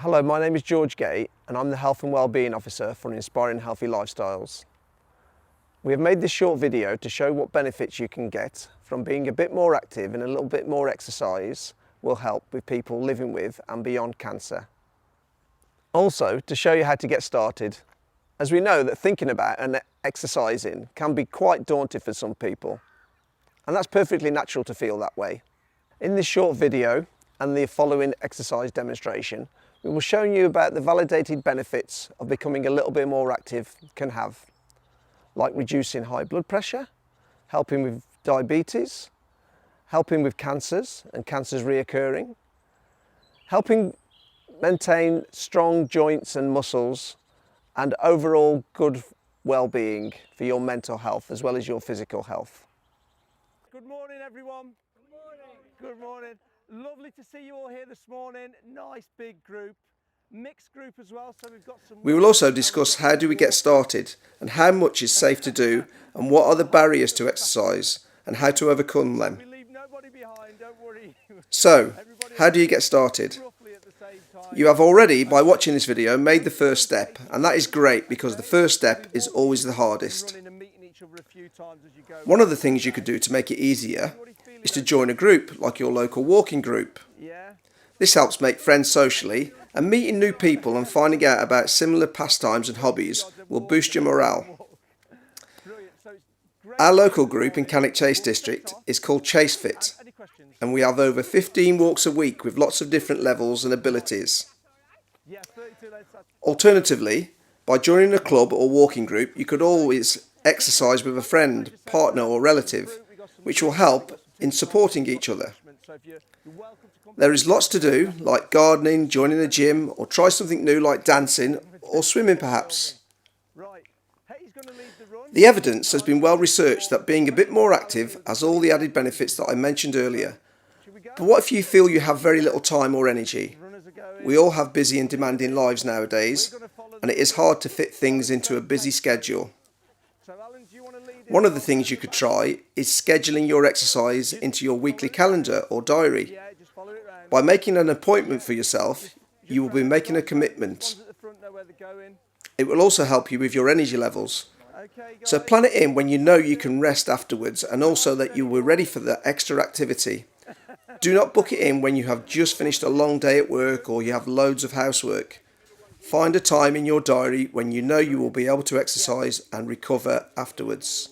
Hello, my name is George Gate and I'm the Health and Wellbeing Officer for Inspiring Healthy Lifestyles. We have made this short video to show what benefits you can get from being a bit more active, and a little bit more exercise will help with people living with and beyond cancer. Also, to show you how to get started, as we know that thinking about and exercising can be quite daunting for some people, and that's perfectly natural to feel that way. In this short video and the following exercise demonstration, we will show you about the validated benefits of becoming a little bit more active can have, like reducing high blood pressure, helping with diabetes, helping with cancers and cancers reoccurring, helping maintain strong joints and muscles, and overall good well-being for your mental health as well as your physical health. Good morning everyone. Good morning. Good morning. Lovely to see you all here this morning. Nice big group, mixed group as well, so we've got some... We will also discuss how do we get started and how much is safe to do and what are the barriers to exercise and how to overcome them. We leave nobody behind, don't worry. So, how do you get started? Roughly at the same time. You have already, by watching this video, made the first step, and that is great because the first step is always the hardest. Running and meeting each other a few times as you go. One of the things you could do to make it easier is to join a group like your local walking group. Yeah. This helps make friends socially, and meeting new people and finding out about similar pastimes and hobbies will boost your morale. Brilliant. So it's great. Our local group in Cannock Chase District is called Chase Fit, Any questions? and we have over 15 walks a week with lots of different levels and abilities. Yeah, 32 lads. Alternatively, by joining a club or walking group, you could always exercise with a friend, partner or relative, which will help in supporting each other. So if you're welcome to come. There is lots to do, like gardening, joining a gym, or try something new like dancing or swimming perhaps. Right. He's going to lead the run. The evidence has been well researched that being a bit more active has all the added benefits that I mentioned earlier. Should we go? But what if you feel you have very little time or energy? Runners are going. We all have busy and demanding lives nowadays, We're going to follow and it is hard to fit things into a busy schedule. So Alan, do you want to lead One of the things you could try is scheduling your exercise into your weekly calendar or diary. Yeah, just follow it round. By making an appointment for yourself, you will be making a commitment. Ones at the front know where they're going. It will also help you with your energy levels. Okay, guys. So plan it in when you know you can rest afterwards, and also that you were ready for the extra activity. Do not book it in when you have just finished a long day at work or you have loads of housework. Find a time in your diary when you know you will be able to exercise and recover afterwards.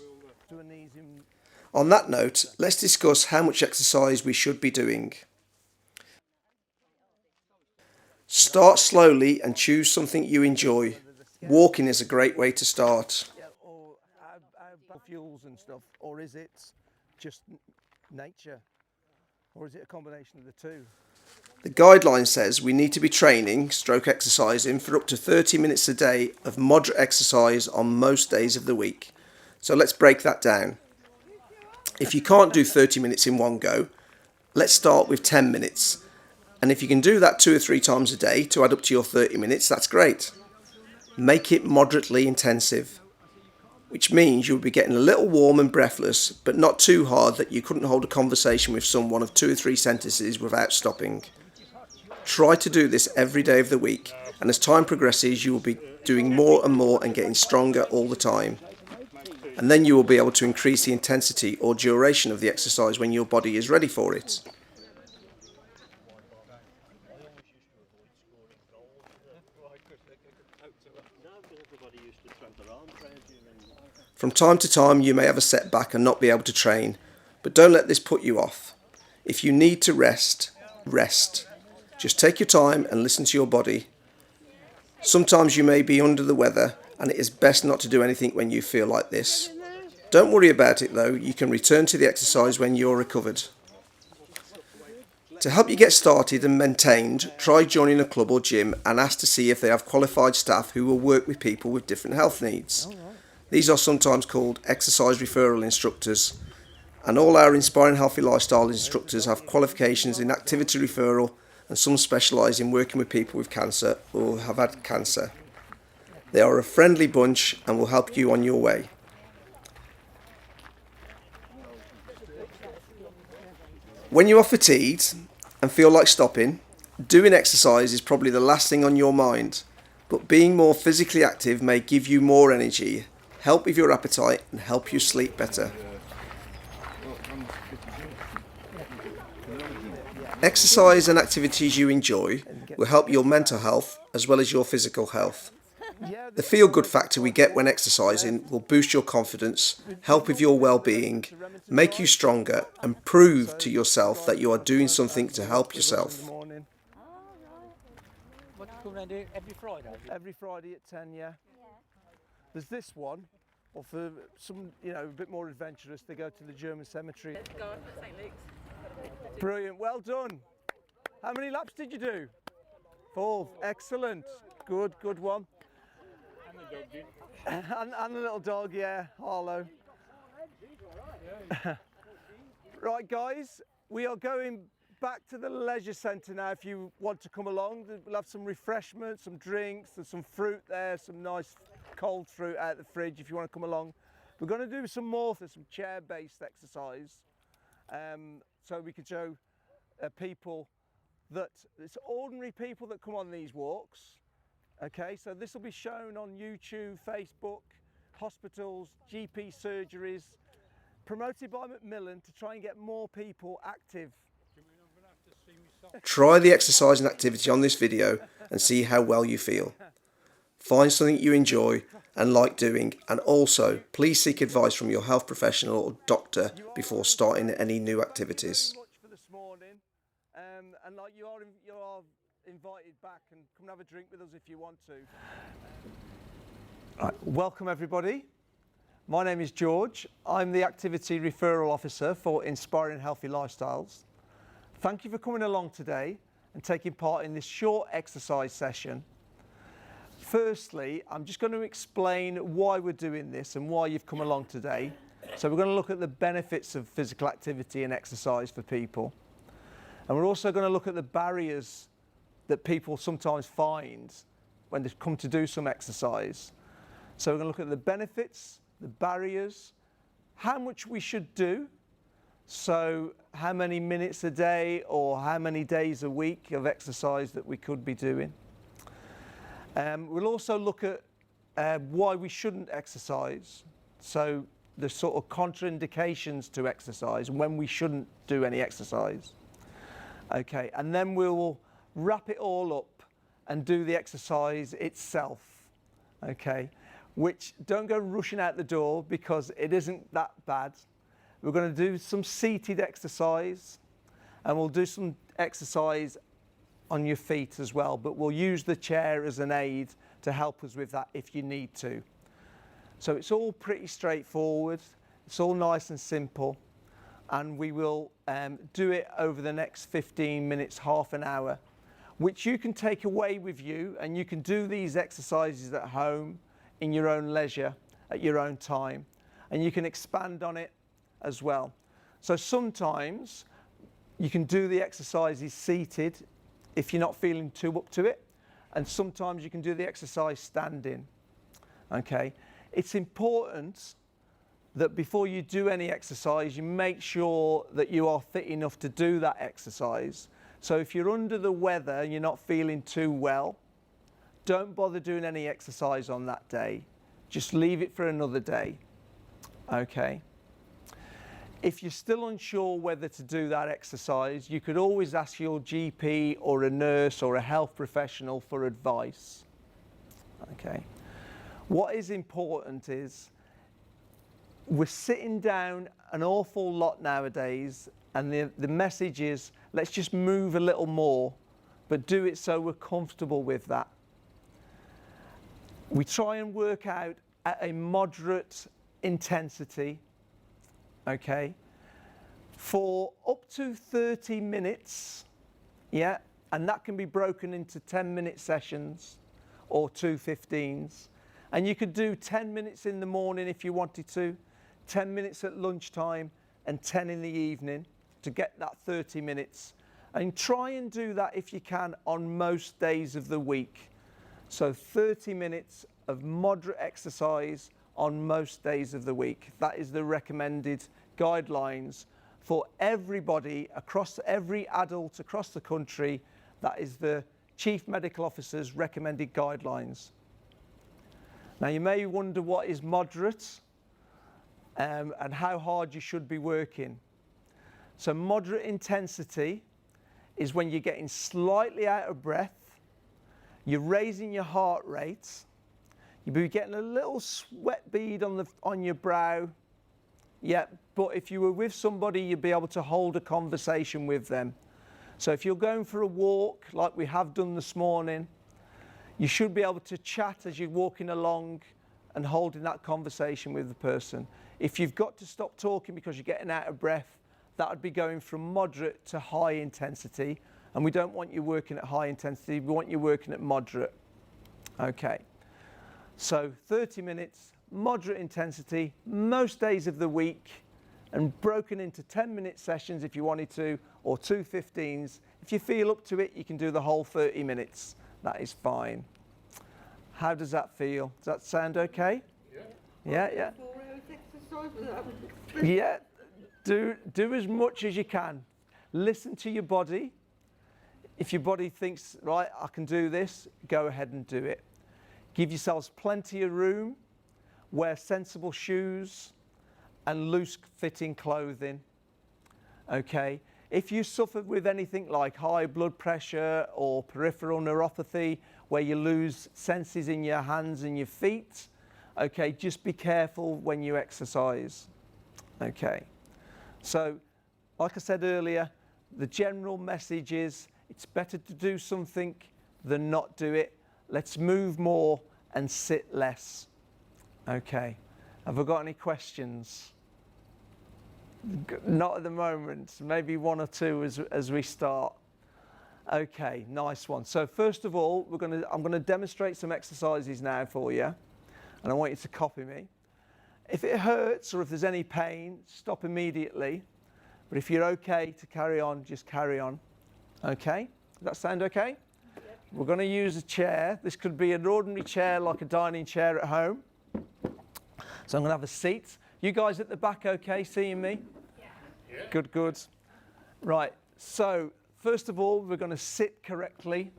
Do a knees in. On that note, let's discuss how much exercise we should be doing. Start slowly and choose something you enjoy. Walking is a great way to start. Yeah, or fuels and stuff, or is it just nature, or is it a combination of the two? The guideline says we need to be training, stroke exercising, for up to 30 minutes a day of moderate exercise on most days of the week. So let's break that down. If you can't do 30 minutes in one go, let's start with 10 minutes. And if you can do that 2 or 3 times a day to add up to your 30 minutes, that's great. Make it moderately intensive, which means you'll be getting a little warm and breathless, but not too hard that you couldn't hold a conversation with someone of 2 or 3 sentences without stopping. Try to do this every day of the week, and as time progresses you will be doing more and more and getting stronger all the time. And then you will be able to increase the intensity or duration of the exercise when your body is ready for it. From time to time you may have a setback and not be able to train, but don't let this put you off. If you need to rest, rest. Just take your time and listen to your body. Sometimes you may be under the weather and it is best not to do anything when you feel like this. Don't worry about it though, you can return to the exercise when you're recovered. To help you get started and maintained, try joining a club or gym and ask to see if they have qualified staff who will work with people with different health needs. These are sometimes called exercise referral instructors, and all our Inspiring Healthy Lifestyle instructors have qualifications in activity referral, and some specialise in working with people with cancer or have had cancer. They are a friendly bunch and will help you on your way. When you are fatigued and feel like stopping, Doing exercise is probably the last thing on your mind, but being more physically active may give you more energy, help with your appetite and help you sleep better. Exercise and activities you enjoy will help your mental health as well as your physical health. The feel-good factor we get when exercising will boost your confidence, help with your well-being, make you stronger and prove to yourself that you are doing something to help yourself. What you come and do every Friday? Every Friday at 10, yeah. There's this one, or for some, a bit more adventurous, they go to the German cemetery. St. Luke's. Brilliant, well done. How many laps did you do? 4, excellent. Good one. And the little dog, yeah, Harlow. Right, guys, we are going back to the leisure centre now. If you want to come along, we'll have some refreshments, some drinks, there's some fruit there, some nice cold fruit out of the fridge if you want to come along. We're going to do some more, some chair-based exercise, so we can show people that it's ordinary people that come on these walks. Okay, so this will be shown on YouTube, Facebook, hospitals, GP surgeries, promoted by Macmillan to try and get more people active. Try the exercise and activity on this video and see how well you feel. Find something you enjoy and like doing, and also please seek advice from your health professional or doctor before starting any new activities. Much for this morning, and like you are invited back and come and have a drink with us if you want to. Right, welcome everybody. My name is George. I'm the Activity Referral Officer for Inspiring Healthy Lifestyles. Thank you for coming along today and taking part in this short exercise session. Firstly, I'm just going to explain why we're doing this and why you've come along today. So we're going to look at the benefits of physical activity and exercise for people. And we're also going to look at the barriers that people sometimes find when they come to do some exercise. So we're going to look at the benefits, the barriers, how much we should do, so how many minutes a day or how many days a week of exercise that we could be doing. We'll also look at why we shouldn't exercise, so the sort of contraindications to exercise and when we shouldn't do any exercise. Okay, and then we'll wrap it all up and do the exercise itself, okay, which don't go rushing out the door because it isn't that bad. We're going to do some seated exercise and we'll do some exercise on your feet as well, but we'll use the chair as an aid to help us with that if you need to. So it's all pretty straightforward, it's all nice and simple, and we will do it over the next 15 minutes, half an hour, which you can take away with you, and you can do these exercises at home in your own leisure at your own time, and you can expand on it as well. So sometimes you can do the exercises seated if you're not feeling too up to it, and sometimes you can do the exercise standing. Okay, it's important that before you do any exercise you make sure that you are fit enough to do that exercise. So if you're under the weather and you're not feeling too well, don't bother doing any exercise on that day. Just leave it for another day. Okay. If you're still unsure whether to do that exercise, you could always ask your GP or a nurse or a health professional for advice. Okay. What is important is we're sitting down an awful lot nowadays, and the message is let's just move a little more, but do it so we're comfortable with that. We try and work out at a moderate intensity, okay, for up to 30 minutes, yeah, and that can be broken into 10-minute sessions or 2 15s. And you could do 10 minutes in the morning if you wanted to, 10 minutes at lunchtime, and 10 in the evening to get that 30 minutes. And try and do that if you can on most days of the week. So 30 minutes of moderate exercise on most days of the week. That is the recommended guidelines for everybody across every adult across the country That is the Chief Medical Officer's recommended guidelines. Now you may wonder what is moderate and how hard you should be working. So moderate intensity is when you're getting slightly out of breath, you're raising your heart rate, you'll be getting a little sweat bead on your brow. Yeah, but if you were with somebody, you'd be able to hold a conversation with them. So if you're going for a walk, like we have done this morning, you should be able to chat as you're walking along and holding that conversation with the person. If you've got to stop talking because you're getting out of breath, that would be going from moderate to high intensity. And we don't want you working at high intensity, we want you working at moderate. Okay, so 30 minutes, moderate intensity, most days of the week, and broken into 10-minute sessions if you wanted to, or 2 15s. If you feel up to it, you can do the whole 30 minutes. That is fine. How does that feel? Does that sound okay? Yeah. Yeah, do as much as you can. Listen to your body. If your body thinks, right, I can do this, go ahead and do it. Give yourselves plenty of room. Wear sensible shoes and loose fitting clothing. Okay. If you suffer with anything like high blood pressure or peripheral neuropathy, where you lose senses in your hands and your feet, okay, just be careful when you exercise. Okay. So, like I said earlier, the general message is it's better to do something than not do it. Let's move more and sit less. Okay. Have I got any questions? Not at the moment, maybe 1 or 2 as we start. Okay, nice one. So first of all, I'm going to demonstrate some exercises now for you, and I want you to copy me. If it hurts or if there's any pain, stop immediately. But if you're okay to carry on, just carry on. Okay? Does that sound okay? Yep. We're going to use a chair. This could be an ordinary chair like a dining chair at home. So I'm going to have a seat. You guys at the back okay, seeing me? Yeah. Good. Right, so first of all, we're going to sit correctly.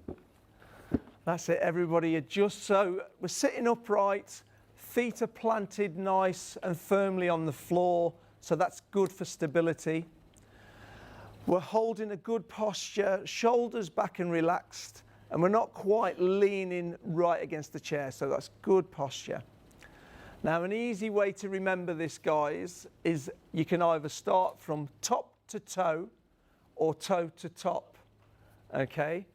That's it, everybody adjust. So we're sitting upright, feet are planted nice and firmly on the floor, so that's good for stability. We're holding a good posture, shoulders back and relaxed, and we're not quite leaning right against the chair, so that's good posture. Now, an easy way to remember this, guys, is you can either start from top to toe or toe to top, okay?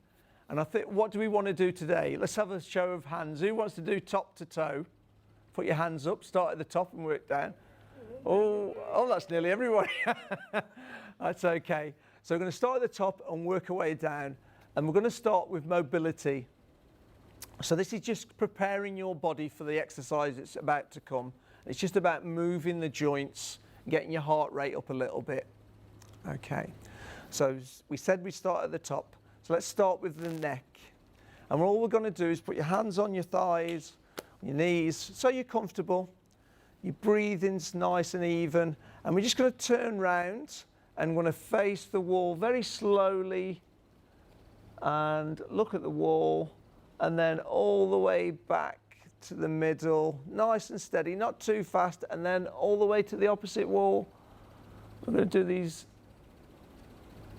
And I think, what do we want to do today? Let's have a show of hands. Who wants to do top to toe? Put your hands up, start at the top and work down. Oh, that's nearly everybody. That's okay. So we're going to start at the top and work our way down. And we're going to start with mobility. So this is just preparing your body for the exercise that's about to come. It's just about moving the joints, getting your heart rate up a little bit. Okay, so we said we start at the top. So let's start with the neck. And all we're going to do is put your hands on your thighs, on your knees, so you're comfortable. Your breathing's nice and even. And we're just going to turn round and we're going to face the wall very slowly and look at the wall. And then all the way back to the middle, nice and steady, not too fast, and then all the way to the opposite wall. We're going to do these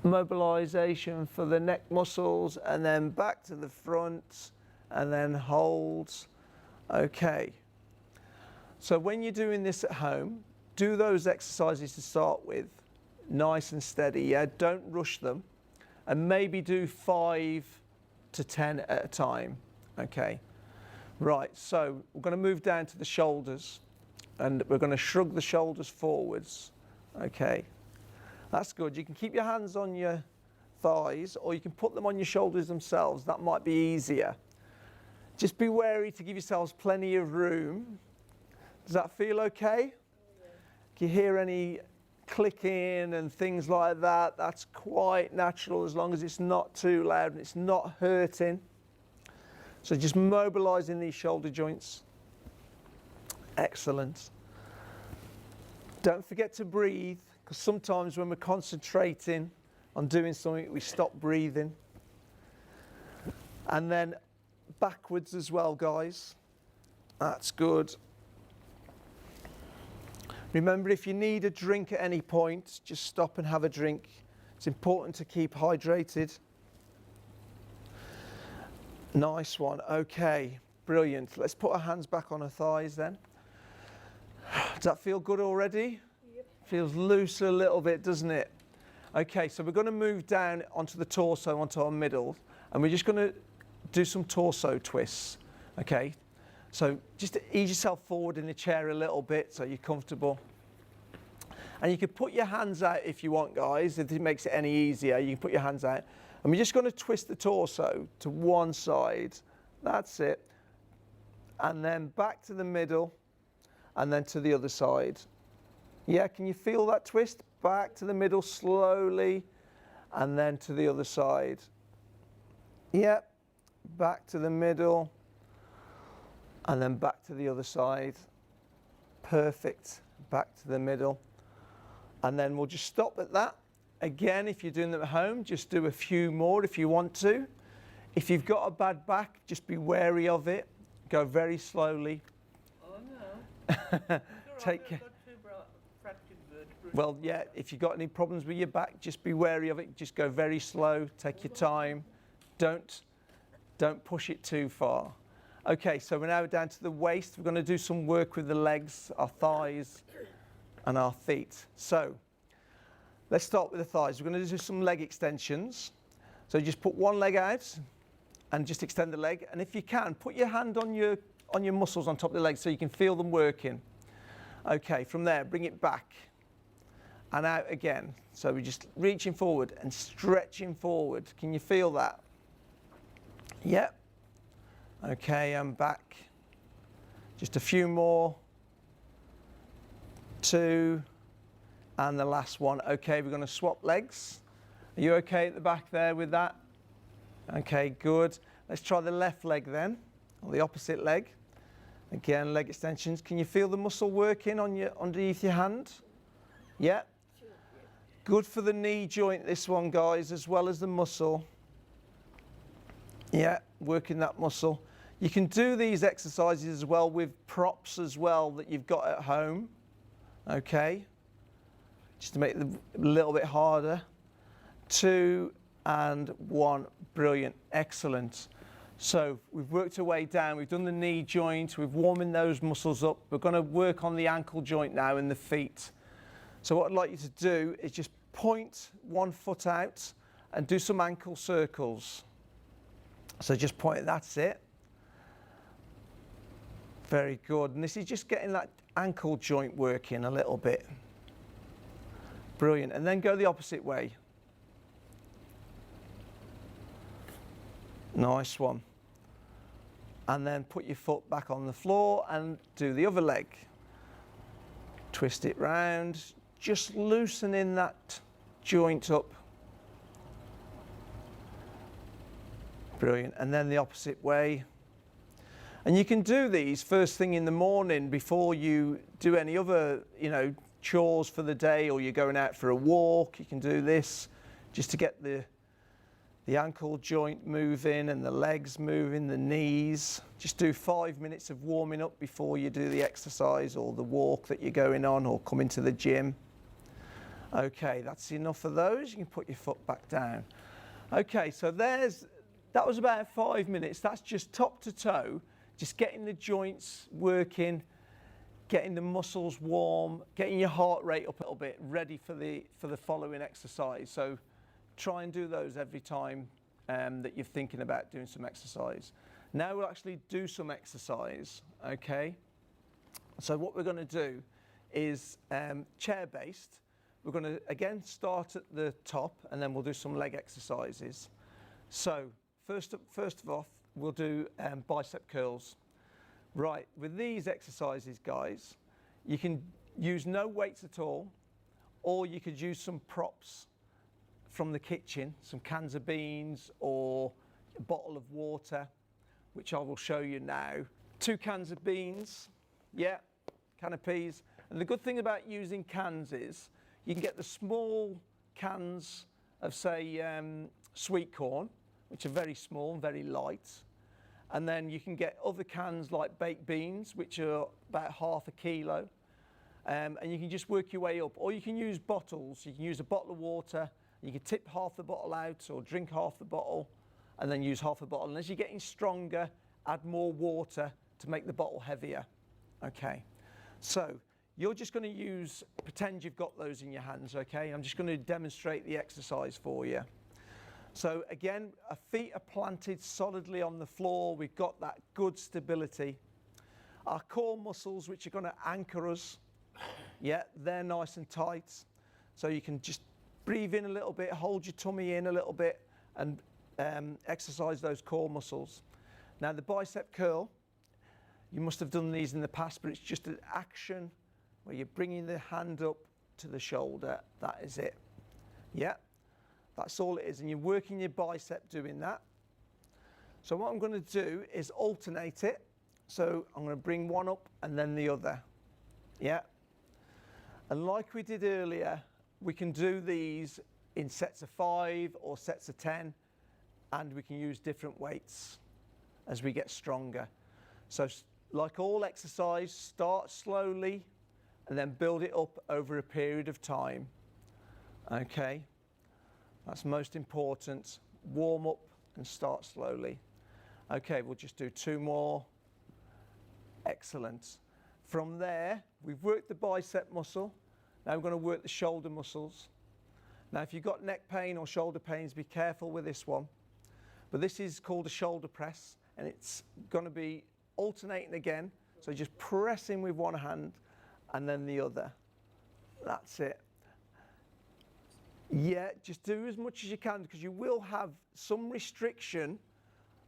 mobilization for the neck muscles, and then back to the front, and then holds. Okay. So when you're doing this at home, do those exercises to start with, nice and steady, yeah? Don't rush them, and maybe do 5 to 10 at a time. Okay, right, so we're going to move down to the shoulders and we're going to shrug the shoulders forwards. Okay, that's good. You can keep your hands on your thighs or you can put them on your shoulders themselves. That might be easier. Just be wary to give yourselves plenty of room. Does that feel okay? Can you hear any clicking and things like that? That's quite natural as long as it's not too loud and it's not hurting. So just mobilizing these shoulder joints. Excellent. Don't forget to breathe, because sometimes when we're concentrating on doing something, we stop breathing. And then backwards as well, guys. That's good. Remember, if you need a drink at any point, just stop and have a drink. It's important to keep hydrated. Nice one. Okay, brilliant. Let's put our hands back on our thighs then. Does that feel good already? Yep. Feels looser a little bit, doesn't it? Okay, so we're going to move down onto the torso, onto our middle, and we're just going to do some torso twists. Okay, so just ease yourself forward in the chair a little bit so you're comfortable. And you can put your hands out if you want, guys. If it makes it any easier, you can put your hands out. And we're just going to twist the torso to one side. That's it. And then back to the middle, and then to the other side. Yeah, can you feel that twist? Back to the middle slowly, and then to the other side. Yep, back to the middle, and then back to the other side. Perfect. Back to the middle. And then we'll just stop at that. Again, if you're doing them at home, just do a few more if you want to. If you've got a bad back, just be wary of it. Go very slowly. Oh no. Take I've got two fractured vertebrae. Well, yeah, if you've got any problems with your back, just be wary of it. Just go very slow, take your time. Don't push it too far. Okay, so we're now down to the waist. We're going to do some work with the legs, our thighs, and our feet. So let's start with the thighs. We're going to do some leg extensions. So just put one leg out and just extend the leg. And if you can, put your hand on your muscles on top of the leg so you can feel them working. Okay, from there, bring it back and out again. So we're just reaching forward and stretching forward. Can you feel that? Yep. Okay, I'm back. Just a few more. 2, and the last one. Okay, we're going to swap legs. Are you okay at the back there with that? Okay, good. Let's try the left leg then, or the opposite leg. Again, leg extensions. Can you feel the muscle working on underneath your hand? Yeah. Good for the knee joint, this one, guys, as well as the muscle. Yeah, working that muscle. You can do these exercises as well with props as well that you've got at home. Okay, just to make it a little bit harder. 2 and 1, brilliant, excellent. So we've worked our way down, we've done the knee joint, we've warming those muscles up. We're going to work on the ankle joint now in the feet. So what I'd like you to do is just point one foot out and do some ankle circles. So just point, that's it. Very good. And this is just getting that ankle joint working a little bit. Brilliant. And then go the opposite way. Nice one. And then put your foot back on the floor and do the other leg. Twist it round, just loosening that joint up. Brilliant. And then the opposite way. And you can do these first thing in the morning before you do any other, chores for the day, or you're going out for a walk. You can do this just to get the ankle joint moving and the legs moving, the knees. Just do 5 minutes of warming up before you do the exercise or the walk that you're going on or come into the gym. Okay, that's enough of those. You can put your foot back down. Okay, so that was about 5 minutes. That's just top to toe. Just getting the joints working, getting the muscles warm, getting your heart rate up a little bit, ready for the following exercise. So try and do those every time that you're thinking about doing some exercise. Now we'll actually do some exercise, okay? So what we're going to do is chair-based. We're going to, again, start at the top, and then we'll do some leg exercises. So first of all, we'll do bicep curls. Right, with these exercises, guys, you can use no weights at all, or you could use some props from the kitchen, some cans of beans or a bottle of water, which I will show you now. 2 cans of beans, yeah, can of peas. And the good thing about using cans is you can get the small cans of, say, sweet corn, which are very small and very light. And then you can get other cans like baked beans, which are about half a kilo. And you can just work your way up. Or you can use bottles. You can use a bottle of water. You can tip half the bottle out or drink half the bottle and then use half a bottle. And as you're getting stronger, add more water to make the bottle heavier. Okay, so you're just going to pretend you've got those in your hands, okay? I'm just going to demonstrate the exercise for you. So again, our feet are planted solidly on the floor. We've got that good stability. Our core muscles, which are going to anchor us, yeah, they're nice and tight. So you can just breathe in a little bit, hold your tummy in a little bit, and exercise those core muscles. Now the bicep curl, you must have done these in the past, but it's just an action where you're bringing the hand up to the shoulder. That is it. Yeah, that's all it is. And you're working your bicep doing that. So what I'm going to do is alternate it. So I'm going to bring one up and then the other. Yeah. And like we did earlier, we can do these in sets of 5 or sets of 10, and we can use different weights as we get stronger. So like all exercise, start slowly and then build it up over a period of time. Okay, that's most important. Warm up and start slowly. Okay, we'll just do 2 more. Excellent. From there, we've worked the bicep muscle. Now we're going to work the shoulder muscles. Now if you've got neck pain or shoulder pains, be careful with this one. But this is called a shoulder press, and it's going to be alternating again. So just pressing with one hand and then the other. That's it. Yeah, just do as much as you can, because you will have some restriction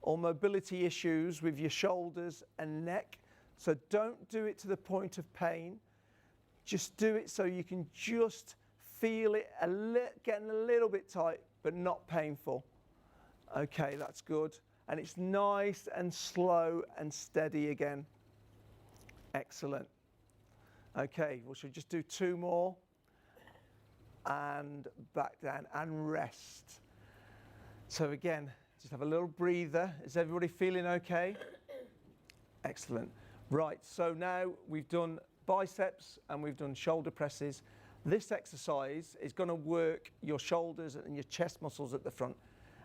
or mobility issues with your shoulders and neck. So don't do it to the point of pain. Just do it so you can just feel it getting a little bit tight, but not painful. Okay, that's good. And it's nice and slow and steady again. Excellent. Okay, we should just do 2 more. And back down and rest. So again, just have a little breather. Is everybody feeling okay? Excellent. Right, so now we've done biceps and we've done shoulder presses. This exercise is going to work your shoulders and your chest muscles at the front.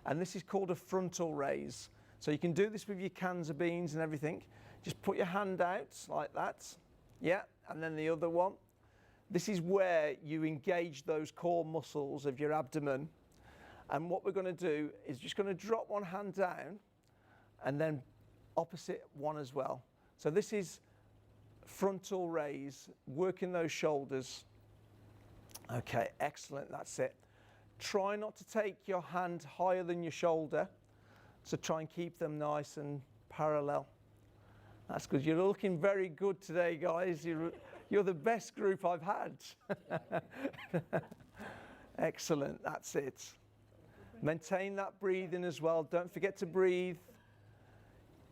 And this is called a frontal raise. So you can do this with your cans of beans and everything. Just put your hand out like that. Yeah, and then the other one. This is where you engage those core muscles of your abdomen. And what we're going to do is just going to drop one hand down and then opposite one as well. So this is frontal raise, working those shoulders. Okay, excellent, that's it. Try not to take your hand higher than your shoulder. So try and keep them nice and parallel. That's good. You're looking very good today, guys. You're the best group I've had. Excellent, that's it. Maintain that breathing as well. Don't forget to breathe.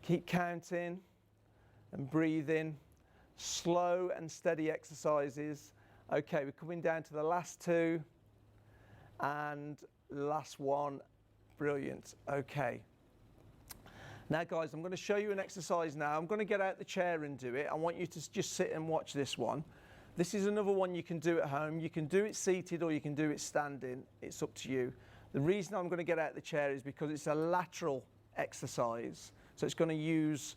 Keep counting and breathing. Slow and steady exercises. Okay, we're coming down to the last 2 and last one. Brilliant. Okay. Now guys, I'm going to show you an exercise now. I'm going to get out the chair and do it. I want you to just sit and watch this one. This is another one you can do at home. You can do it seated or you can do it standing. It's up to you. The reason I'm going to get out the chair is because it's a lateral exercise. So it's going to use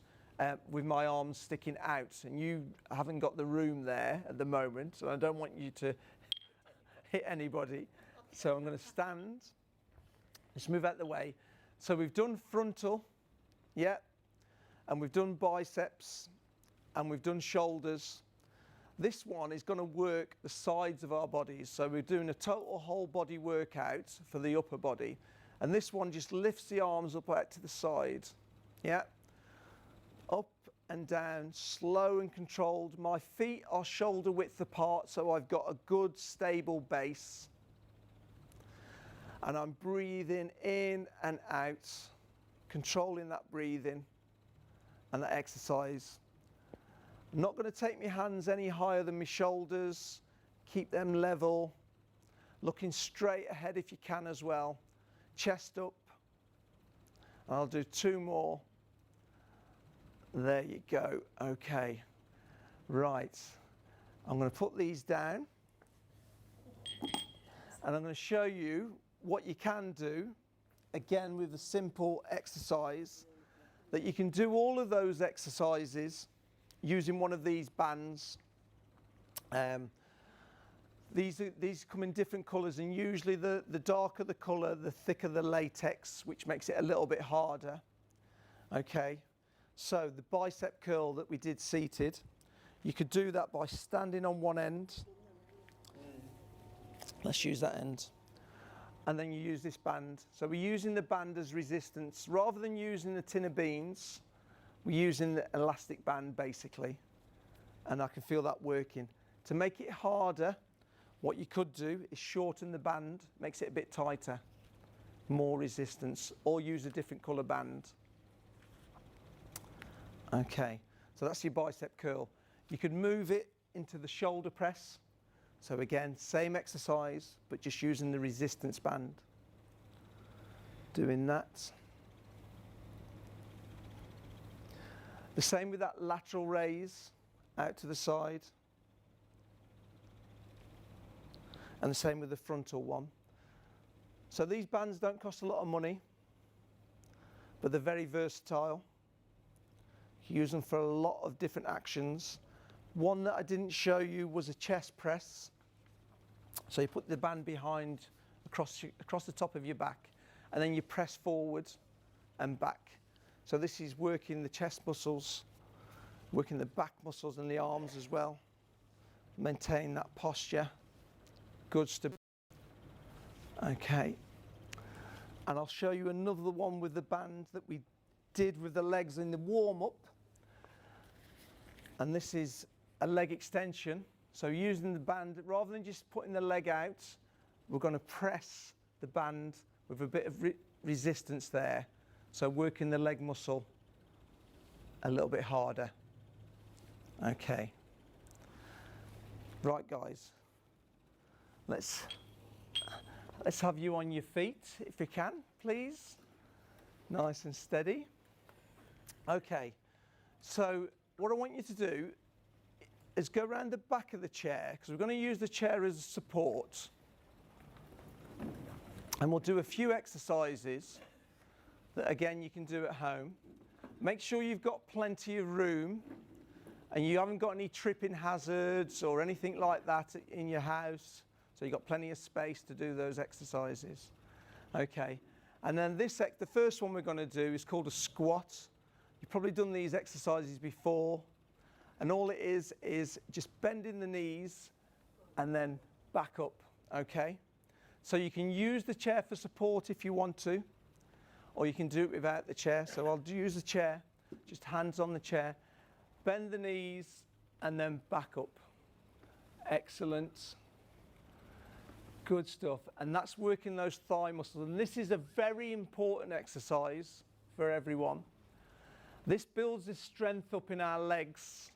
with my arms sticking out, and you haven't got the room there at the moment, so I don't want you to hit anybody. So I'm going to stand. Let's move out the way. So we've done frontal. Yeah, and we've done biceps and we've done shoulders. This one is going to work the sides of our bodies. So we're doing a total whole body workout for the upper body. And this one just lifts the arms up out to the side. Yeah, up and down, slow and controlled. My feet are shoulder width apart, so I've got a good stable base. And I'm breathing in and out, controlling that breathing and that exercise. I'm not going to take my hands any higher than my shoulders. Keep them level. Looking straight ahead if you can as well. Chest up. I'll do 2 more. There you go. Okay. Right. I'm going to put these down. And I'm going to show you what you can do, again with a simple exercise, that you can do all of those exercises using one of these bands. These come in different colours, and usually the darker the colour, the thicker the latex, which makes it a little bit harder. Okay, so the bicep curl that we did seated, you could do that by standing on one end. Let's use that end. And then you use this band. So we're using the band as resistance. Rather than using the tin of beans, we're using the elastic band basically. And I can feel that working. To make it harder, what you could do is shorten the band, makes it a bit tighter, more resistance, or use a different colour band. Okay, so that's your bicep curl. You could move it into the shoulder press. So again, same exercise, but just using the resistance band. Doing that. The same with that lateral raise out to the side. And the same with the frontal one. So these bands don't cost a lot of money, but they're very versatile. You can use them for a lot of different actions. One that I didn't show you was a chest press. So you put the band behind, across the top of your back, and then you press forward and back. So this is working the chest muscles, working the back muscles and the arms as well. Maintain that posture. Good stability. Okay. And I'll show you another one with the band that we did with the legs in the warm-up. And this is a leg extension. So using the band, rather than just putting the leg out, we're going to press the band with a bit of resistance there. So working the leg muscle a little bit harder. Okay. Right guys, let's have you on your feet if you can, please. Nice and steady. Okay, so what I want you to do is go around the back of the chair, because we're going to use the chair as a support. And we'll do a few exercises that again you can do at home. Make sure you've got plenty of room and you haven't got any tripping hazards or anything like that in your house. So you've got plenty of space to do those exercises. Okay, and then the first one we're going to do is called a squat. You've probably done these exercises before. And all it is just bending the knees and then back up, okay? So you can use the chair for support if you want to, or you can do it without the chair. So I'll use the chair, just hands on the chair, bend the knees and then back up. Excellent. Good stuff. And that's working those thigh muscles. And this is a very important exercise for everyone. This builds the strength up in our legs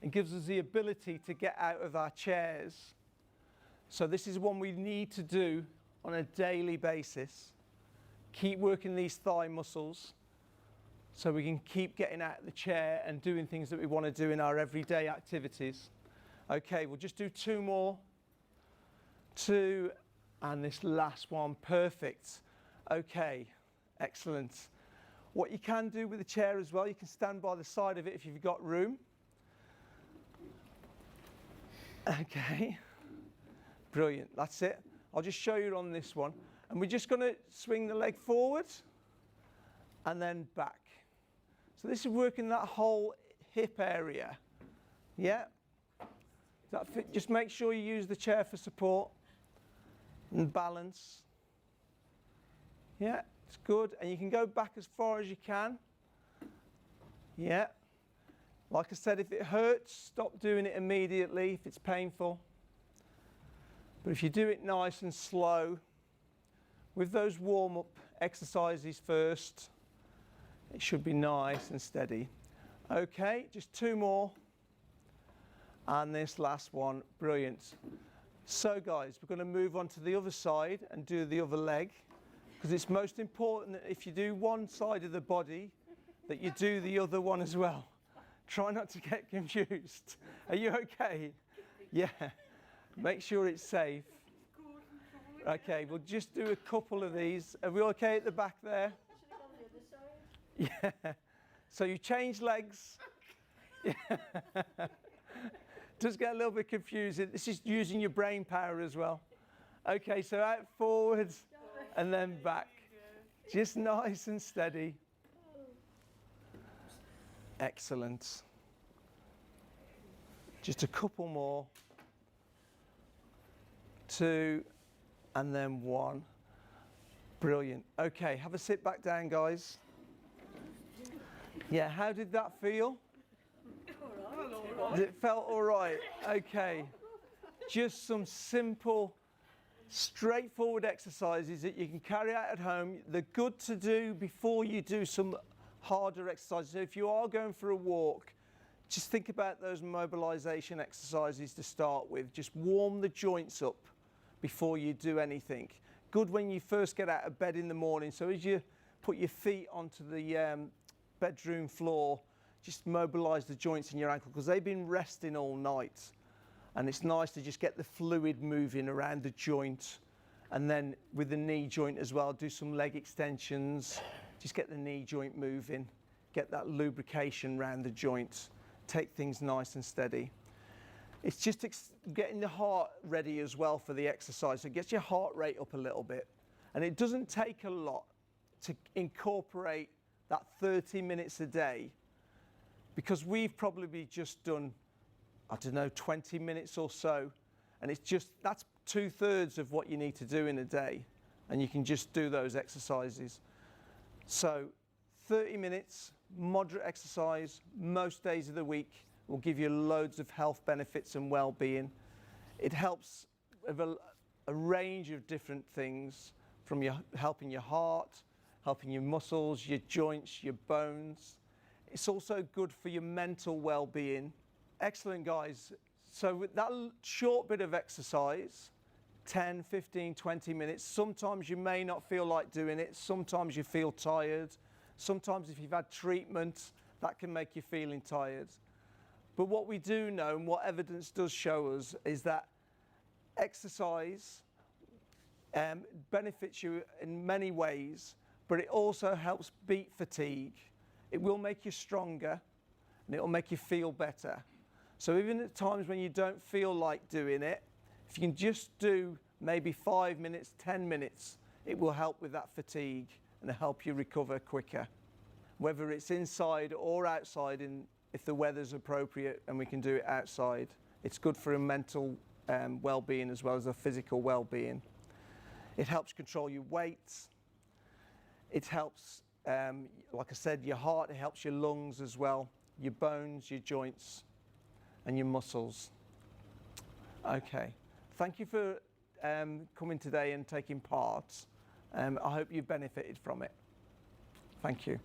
and gives us the ability to get out of our chairs. So this is one we need to do on a daily basis. Keep working these thigh muscles so we can keep getting out of the chair and doing things that we want to do in our everyday activities. Okay, we'll just do 2 more. 2, and this last one, perfect. Okay, excellent. What you can do with the chair as well, you can stand by the side of it if you've got room. Okay, brilliant, that's it. I'll just show you on this one. And we're just going to swing the leg forward and then back. So this is working that whole hip area. Yeah, that fit? Just make sure you use the chair for support and balance. Yeah, it's good. And you can go back as far as you can. Yeah. Like I said, if it hurts, stop doing it immediately if it's painful. But if you do it nice and slow, with those warm-up exercises first, it should be nice and steady. Okay, just 2 more. And this last one, brilliant. So guys, we're going to move on to the other side and do the other leg. because it's most important that if you do one side of the body, that you do the other one as well. Try not to get confused. Are you okay? Yeah. Make sure it's safe. Okay, we'll just do a couple of these. Are we okay at the back there? Should I go on the other side? Yeah. So you change legs. Yeah. Does get a little bit confusing. This is using your brain power as well. Okay, so out forwards and then back. Just nice and steady. Excellent. Just a couple more. 2 and then 1. Brilliant. Okay, have a sit back down, guys. Yeah, how did that feel? It felt all right. Okay. Just some simple, straightforward exercises that you can carry out at home. They're good to do before you do some harder exercises. So if you are going for a walk, just think about those mobilization exercises to start with. Just warm the joints up before you do anything. Good when you first get out of bed in the morning. So as you put your feet onto the bedroom floor, just mobilize the joints in your ankle because they've been resting all night. And it's nice to just get the fluid moving around the joint. And then with the knee joint as well, do some leg extensions. Just get the knee joint moving. Get that lubrication around the joint. Take things nice and steady. It's just getting the heart ready as well for the exercise. So it gets your heart rate up a little bit. And it doesn't take a lot to incorporate that 30 minutes a day, because we've probably just done, I don't know, 20 minutes or so. And it's just, that's 2/3 of what you need to do in a day. And you can just do those exercises. So 30 minutes, moderate exercise, most days of the week will give you loads of health benefits and well-being. It helps with a range of different things, from helping your heart, helping your muscles, your joints, your bones. It's also good for your mental well-being. Excellent, guys. So with that short bit of exercise, 10, 15, 20 minutes, sometimes you may not feel like doing it. Sometimes you feel tired. Sometimes if you've had treatment, that can make you feeling tired. But what we do know, and what evidence does show us, is that exercise benefits you in many ways, but it also helps beat fatigue. It will make you stronger, and it will make you feel better. So even at times when you don't feel like doing it, if you can just do maybe 5 minutes, 10 minutes, it will help with that fatigue and help you recover quicker. Whether it's inside or outside, if the weather's appropriate and we can do it outside, it's good for a mental well-being as well as a physical well-being. It helps control your weight. It helps, like I said, your heart. It helps your lungs as well, your bones, your joints, and your muscles. Okay, thank you for coming today and taking part. I hope you've benefited from it. Thank you.